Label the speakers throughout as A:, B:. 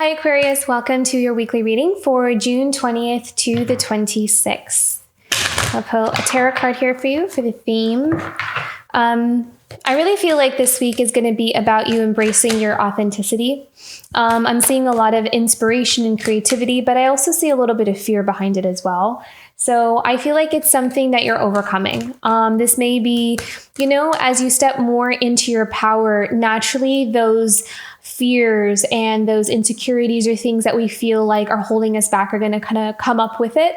A: Hi Aquarius, welcome to your weekly reading for June 20th to the 26th. I'll pull a tarot card here for you for the theme. I really feel like this week is going to be about you embracing your authenticity. I'm seeing a lot of inspiration and creativity, but I also see a little bit of fear behind it as well. So I feel like it's something that you're overcoming. This may be, as you step more into your power, naturally those fears and those insecurities or things that we feel like are holding us back are going to kind of come up with it.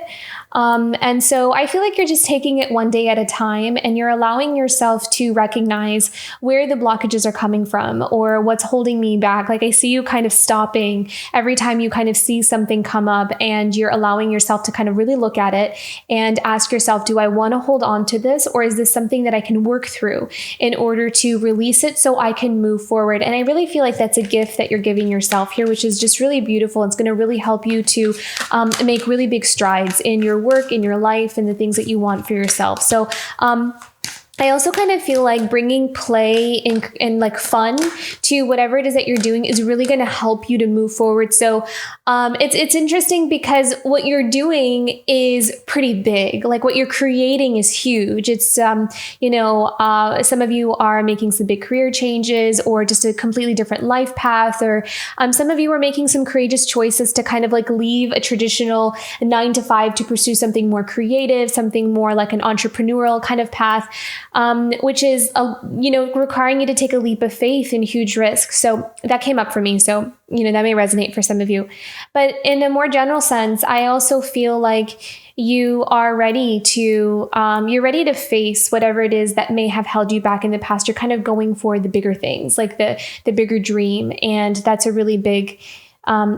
A: And so I feel like you're just taking it one day at a time and you're allowing yourself to recognize where the blockages are coming from or what's holding me back. Like I see you kind of stopping every time you kind of see something come up, and you're allowing yourself to kind of really look at it and ask yourself, do I want to hold on to this, or is this something that I can work through in order to release it so I can move forward? And I really feel like that's a gift that you're giving yourself here, which is just really beautiful. It's going to really help you to make really big strides in your work, in your life, and the things that you want for yourself. So I also kind of feel like bringing play and like fun to whatever it is that you're doing is really going to help you to move forward. So it's interesting because what you're doing is pretty big. Like what you're creating is huge. It's, some of you are making some big career changes or just a completely different life path, or some of you are making some courageous choices to kind of like leave a traditional 9-to-5 to pursue something more creative, something more like an entrepreneurial kind of path. Which is, requiring you to take a leap of faith and huge risk. So that came up for me. So, that may resonate for some of you. But in a more general sense, I also feel like you are ready to, you're ready to face whatever it is that may have held you back in the past. You're kind of going for the bigger things, like the bigger dream. And that's a really big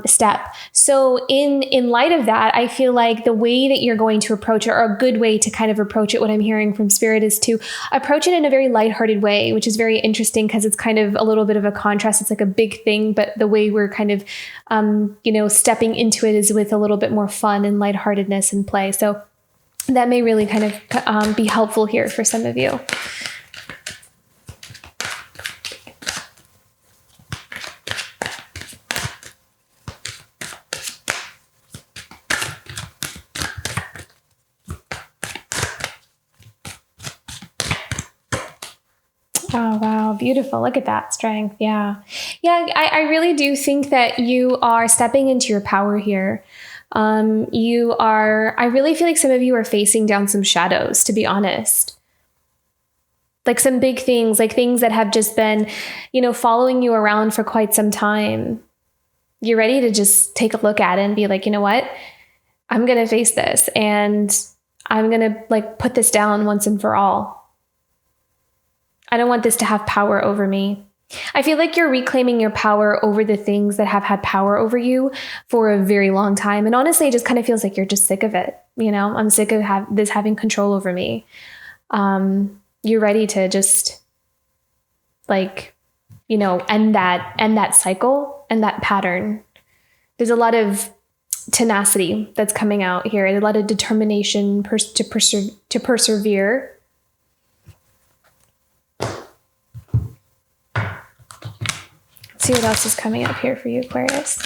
A: step. So in light of that, I feel like the way that you're going to approach it, or a good way to kind of approach it, what I'm hearing from Spirit, is to approach it in a very lighthearted way, which is very interesting because it's kind of a little bit of a contrast. It's like a big thing, but the way we're kind of, stepping into it is with a little bit more fun and lightheartedness and play. So that may really kind of be helpful here for some of you. Oh, wow. Beautiful. Look at that strength. Yeah. Yeah. I really do think that you are stepping into your power here. I really feel like some of you are facing down some shadows, to be honest. Like some big things, like things that have just been, following you around for quite some time. You're ready to just take a look at it and be like, you know what? I'm going to face this and I'm going to like put this down once and for all. I don't want this to have power over me. I feel like you're reclaiming your power over the things that have had power over you for a very long time. And honestly, it just kind of feels like you're just sick of it. I'm sick of this having control over me. You're ready to just end that cycle and that pattern. There's a lot of tenacity that's coming out here, and a lot of determination to persevere. See what else is coming up here for you, Aquarius.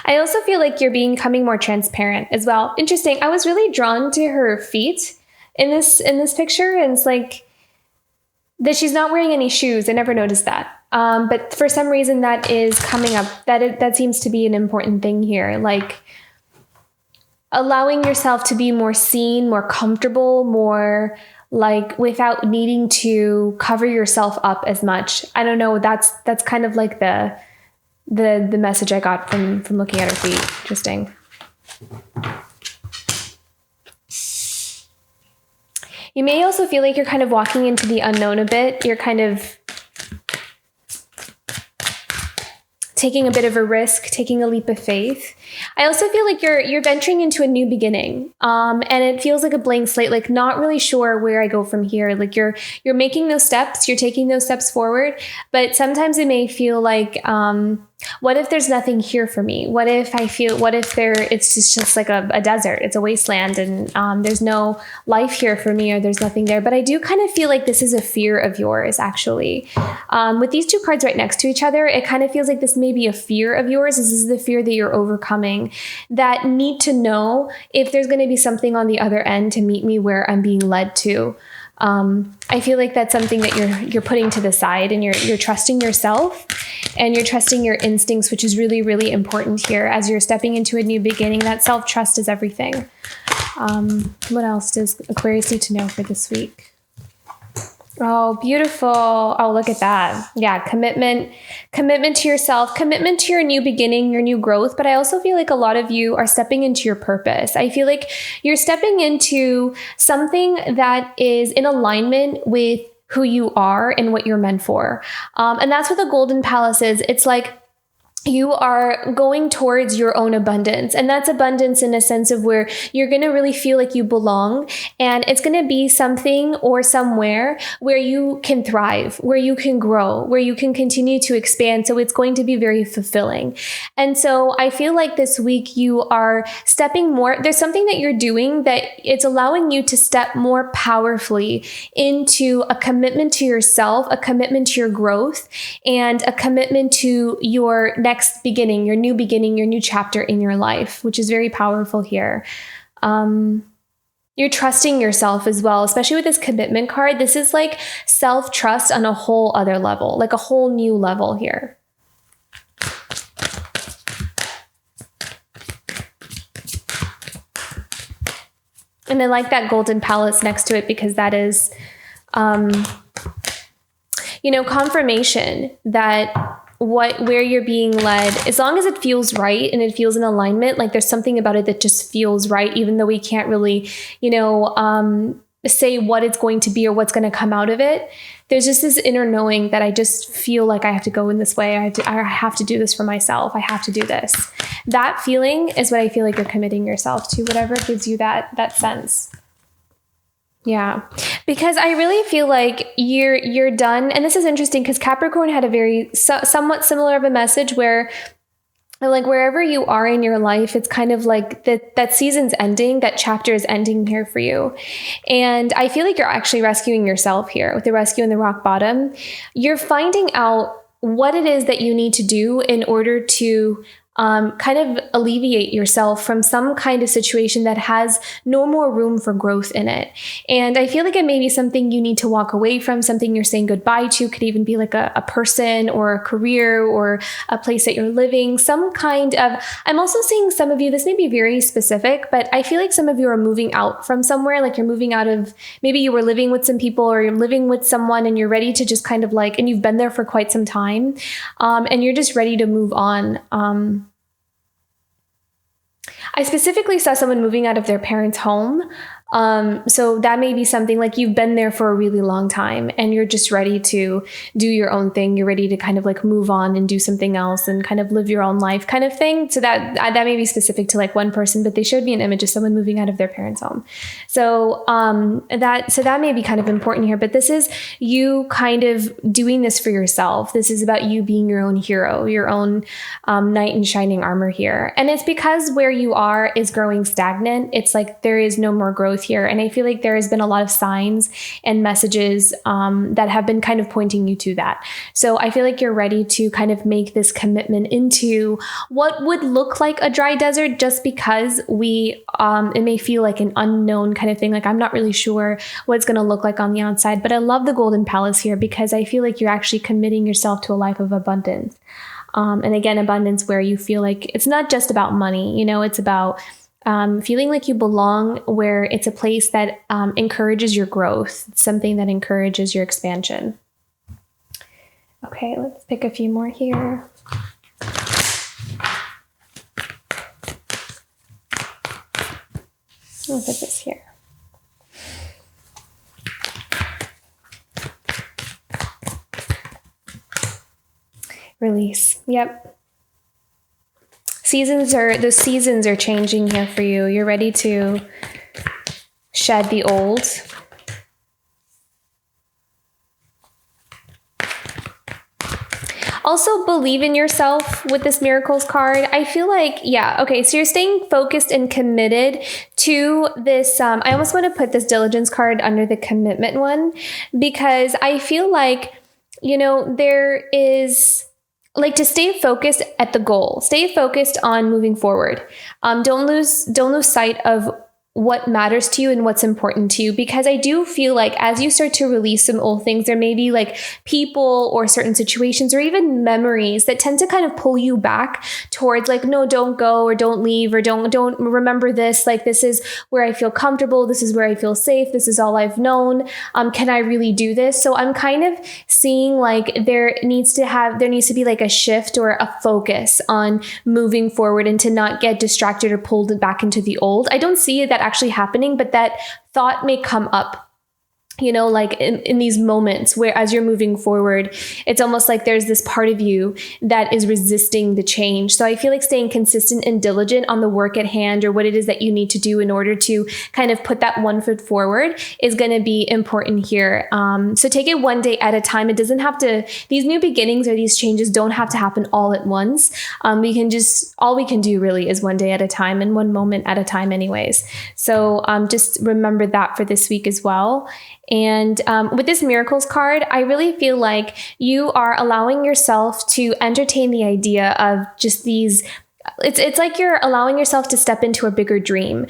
A: I also feel like you're becoming more transparent as well. Interesting. I was really drawn to her feet in this picture, and it's like that she's not wearing any shoes. I never noticed that. But for some reason that is coming up. That seems to be an important thing here. Like allowing yourself to be more seen, more comfortable, more like without needing to cover yourself up as much. I don't know. That's kind of like the message I got from looking at her feet. Interesting. You may also feel like you're kind of walking into the unknown a bit. You're kind of taking a bit of a risk, taking a leap of faith. I also feel like you're venturing into a new beginning. And it feels like a blank slate, like not really sure where I go from here. Like you're making those steps, you're taking those steps forward, but sometimes it may feel like What if there's nothing here for me? What if it's just like a desert, it's a wasteland, and there's no life here for me, or there's nothing there. But I do kind of feel like this is a fear of yours, actually. With these two cards right next to each other, it kind of feels like this may be a fear of yours. This is the fear that you're overcoming, that need to know if there's going to be something on the other end to meet me where I'm being led to. I feel like that's something that you're putting to the side, and you're trusting yourself, and you're trusting your instincts, which is really, really important here as you're stepping into a new beginning. That self-trust is everything. What else does Aquarius need to know for this week? Oh, beautiful. Oh, look at that. Yeah, commitment to yourself, commitment to your new beginning, your new growth. But I also feel like a lot of you are stepping into your purpose. I feel like you're stepping into something that is in alignment with who you are and what you're meant for. And that's what the Golden Palace is. It's like you are going towards your own abundance. And that's abundance in a sense of where you're going to really feel like you belong. And it's going to be something or somewhere where you can thrive, where you can grow, where you can continue to expand. So it's going to be very fulfilling. And so I feel like this week you are stepping more. There's something that you're doing that it's allowing you to step more powerfully into a commitment to yourself, a commitment to your growth, and a commitment to your next beginning, your new chapter in your life, which is very powerful here. You're trusting yourself as well, especially with this commitment card. This is like self-trust on a whole other level, like a whole new level here. And I like that Golden Palace next to it because that is, confirmation that where you're being led, as long as it feels right and it feels in alignment, like there's something about it that just feels right, even though we can't really, say what it's going to be or what's going to come out of it. There's just this inner knowing that I just feel like I have to go in this way. I have to do this for myself. I have to do this. That feeling is what I feel like you're committing yourself to, whatever gives you that sense. Yeah, because I really feel like you're done. And this is interesting because Capricorn had a very somewhat similar of a message where, like, wherever you are in your life, it's kind of like that season's ending, that chapter is ending here for you. And I feel like you're actually rescuing yourself here with the rescue and the rock bottom. You're finding out what it is that you need to do in order to kind of alleviate yourself from some kind of situation that has no more room for growth in it. And I feel like it may be something you need to walk away from, something you're saying goodbye to. Could even be like a person or a career or a place that you're living, some kind of, I'm also seeing some of you, this may be very specific, but I feel like some of you are moving out from somewhere, like you're moving out of, maybe you were living with some people or you're living with someone and you're ready to just kind of like, and you've been there for quite some time, and you're just ready to move on. I specifically saw someone moving out of their parents' home. So that may be something like you've been there for a really long time and you're just ready to do your own thing. You're ready to kind of like move on and do something else and kind of live your own life kind of thing. So that may be specific to like one person, but they showed me an image of someone moving out of their parents' home. So that may be kind of important here, but this is you kind of doing this for yourself. This is about you being your own hero, your own knight in shining armor here. And it's because where you are is growing stagnant. It's like there is no more growth here. And I feel like there has been a lot of signs and messages that have been kind of pointing you to that. So I feel like you're ready to kind of make this commitment into what would look like a dry desert, just because it may feel like an unknown kind of thing. Like I'm not really sure what it's going to look like on the outside, but I love the Golden Palace here because I feel like you're actually committing yourself to a life of abundance. And again, abundance where you feel like it's not just about money, it's about feeling like you belong, where it's a place that encourages your growth. It's something that encourages your expansion. Okay, let's pick a few more here. We'll put this here. Release. Yep. The seasons are changing here for you. You're ready to shed the old. Also believe in yourself with this miracles card. I feel like, yeah, okay, so you're staying focused and committed to this. I almost want to put this diligence card under the commitment one, because I feel like, there is like to stay focused at the goal, stay focused on moving forward. Don't lose sight of what matters to you and what's important to you, because I do feel like as you start to release some old things, there may be like people or certain situations or even memories that tend to kind of pull you back towards like, no, don't go, or don't leave, or don't remember this. Like, this is where I feel comfortable. This is where I feel safe. This is all I've known. Can I really do this? So I'm kind of seeing like there needs to be like a shift or a focus on moving forward and to not get distracted or pulled back into the old. I don't see that actually happening, but that thought may come up, like in these moments where as you're moving forward, it's almost like there's this part of you that is resisting the change. So I feel like staying consistent and diligent on the work at hand, or what it is that you need to do in order to kind of put that one foot forward, is going to be important here. So take it one day at a time. It doesn't have to, these new beginnings or these changes don't have to happen all at once. All we can do really is one day at a time and one moment at a time anyways. So just remember that for this week as well. And with this miracles card, I really feel like you are allowing yourself to entertain the idea of just these. It's like you're allowing yourself to step into a bigger dream,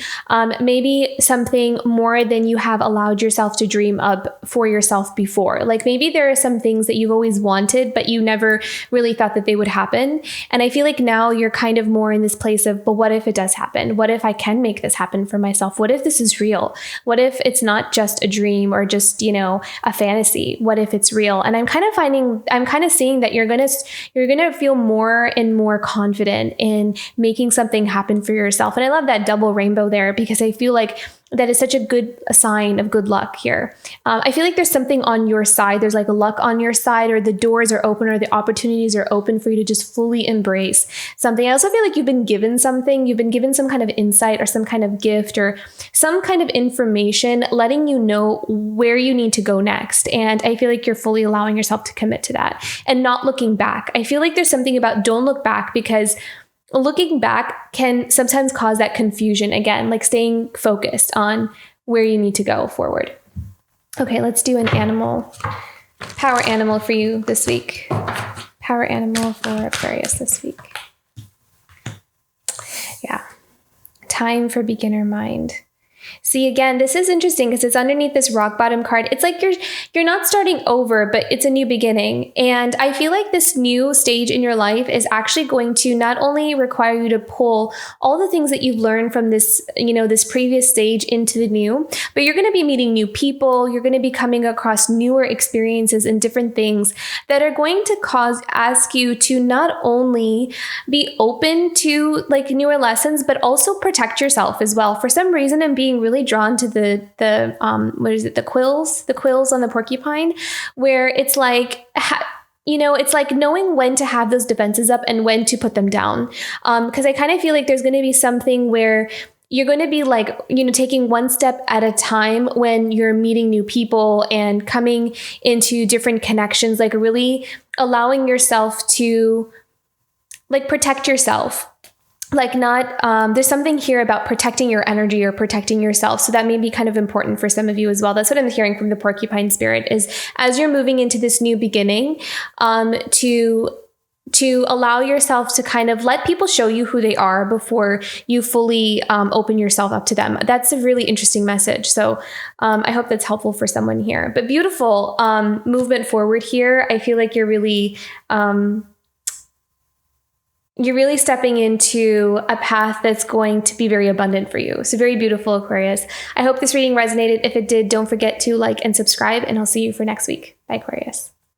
A: maybe something more than you have allowed yourself to dream up for yourself before. Like maybe there are some things that you've always wanted, but you never really thought that they would happen. And I feel like now you're kind of more in this place of, but what if it does happen? What if I can make this happen for myself? What if this is real? What if it's not just a dream or just, a fantasy? What if it's real? And I'm kind of seeing that you're going to feel more and more confident in making something happen for yourself. And I love that double rainbow there, because I feel like that is such a sign of good luck here. I feel like there's something on your side. There's like a luck on your side, or the doors are open, or the opportunities are open for you to just fully embrace something. I also feel like you've been given something. You've been given some kind of insight or some kind of gift or some kind of information letting you know where you need to go next. And I feel like you're fully allowing yourself to commit to that and not looking back. I feel like there's something about don't look back, because looking back can sometimes cause that confusion again, like staying focused on where you need to go forward. Okay, let's do an power animal for you this week. Power animal for Aquarius this week. Yeah. Time for beginner mind. See, again, this is interesting because it's underneath this rock bottom card. It's like you're not starting over, but it's a new beginning. And I feel like this new stage in your life is actually going to not only require you to pull all the things that you've learned from this, this previous stage into the new, but you're going to be meeting new people. You're going to be coming across newer experiences and different things that are going to ask you to not only be open to like newer lessons, but also protect yourself as well. For some reason, I'm being really drawn to the quills on the porcupine, where it's like, it's like knowing when to have those defenses up and when to put them down. Because I kind of feel like there's going to be something where you're going to be like, taking one step at a time when you're meeting new people and coming into different connections, like really allowing yourself to like protect yourself. Like there's something here about protecting your energy or protecting yourself. So that may be kind of important for some of you as well. That's what I'm hearing from the porcupine spirit, is as you're moving into this new beginning, to allow yourself to kind of let people show you who they are before you fully open yourself up to them. That's a really interesting message. So I hope that's helpful for someone here. But beautiful movement forward here. I feel like you're really stepping into a path that's going to be very abundant for you. So very beautiful, Aquarius. I hope this reading resonated. If it did, don't forget to like and subscribe, and I'll see you for next week. Bye, Aquarius.